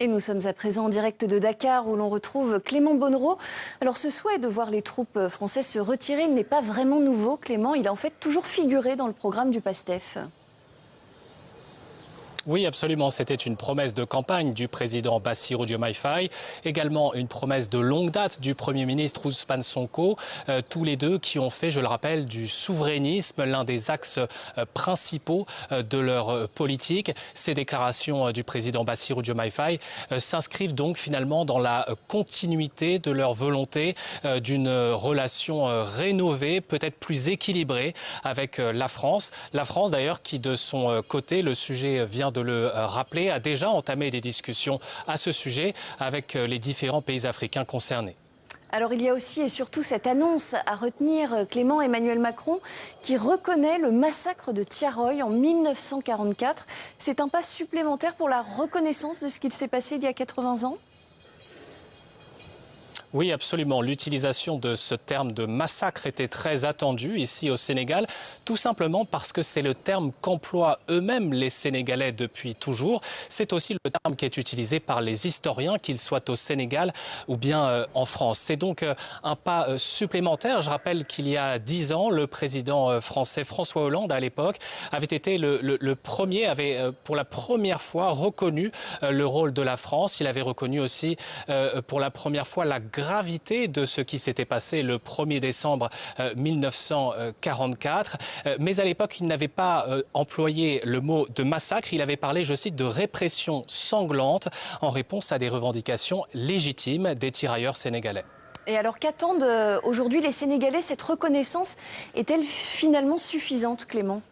Et nous sommes à présent en direct de Dakar où l'on retrouve Clément Bonnereau. Alors ce souhait de voir les troupes françaises se retirer, il n'est pas vraiment nouveau, Clément. Il a en fait toujours figuré dans le programme du PASTEF. Oui, absolument. C'était une promesse de campagne du président Bassirou Diomaye Faye, également une promesse de longue date du Premier ministre Ousmane Sonko, tous les deux qui ont fait, je le rappelle, du souverainisme l'un des axes principaux de leur politique. Ces déclarations du président Bassirou Diomaye Faye s'inscrivent donc finalement dans la continuité de leur volonté d'une relation rénovée, peut-être plus équilibrée avec la France. La France d'ailleurs qui de son côté, le sujet vient de le rappeler, a déjà entamé des discussions à ce sujet avec les différents pays africains concernés. Alors il y a aussi et surtout cette annonce à retenir, Clément, Emmanuel Macron, qui reconnaît le massacre de Thiaroye en 1944. C'est un pas supplémentaire pour la reconnaissance de ce qu'il s'est passé il y a 80 ans ? Oui, absolument. L'utilisation de ce terme de massacre était très attendue ici au Sénégal, tout simplement parce que c'est le terme qu'emploient eux-mêmes les Sénégalais depuis toujours. C'est aussi le terme qui est utilisé par les historiens, qu'ils soient au Sénégal ou bien en France. C'est donc un pas supplémentaire. Je rappelle qu'il y a 10 ans, le président français François Hollande, à l'époque, avait été le premier, avait pour la première fois reconnu le rôle de la France. Il avait reconnu aussi pour la première fois la gravité de ce qui s'était passé le 1er décembre 1944. Mais à l'époque, il n'avait pas employé le mot de massacre. Il avait parlé, je cite, de répression sanglante en réponse à des revendications légitimes des tirailleurs sénégalais. Et alors qu'attendent aujourd'hui les Sénégalais? Cette reconnaissance est-elle finalement suffisante, Clément ?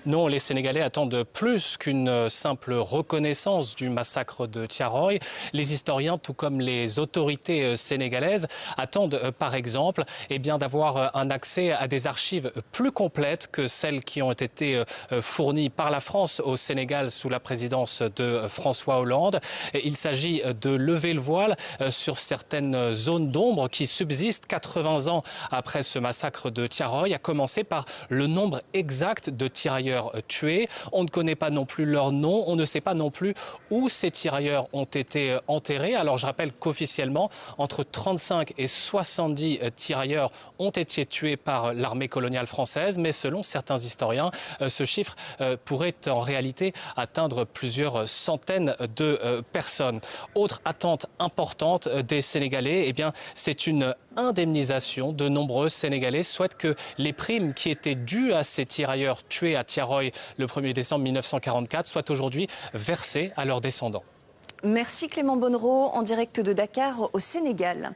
Non, les Sénégalais attendent plus qu'une simple reconnaissance du massacre de Thiaroye. Les historiens, tout comme les autorités sénégalaises, attendent par exemple d'avoir un accès à des archives plus complètes que celles qui ont été fournies par la France au Sénégal sous la présidence de François Hollande. Il s'agit de lever le voile sur certaines zones d'ombre qui subsistent 80 ans après ce massacre de Thiaroye, à commencer par le nombre exact de tirailleurs tués. On ne connaît pas non plus leur nom, on ne sait pas non plus où ces tirailleurs ont été enterrés. Alors je rappelle qu'officiellement, entre 35 et 70 tirailleurs ont été tués par l'armée coloniale française, mais selon certains historiens, ce chiffre pourrait en réalité atteindre plusieurs centaines de personnes. Autre attente importante des Sénégalais, c'est une indemnisation. De nombreux Sénégalais souhaitent que les primes qui étaient dues à ces tirailleurs tués à Thiaroye le 1er décembre 1944 soient aujourd'hui versées à leurs descendants. Merci Clément Bonnereau, en direct de Dakar au Sénégal.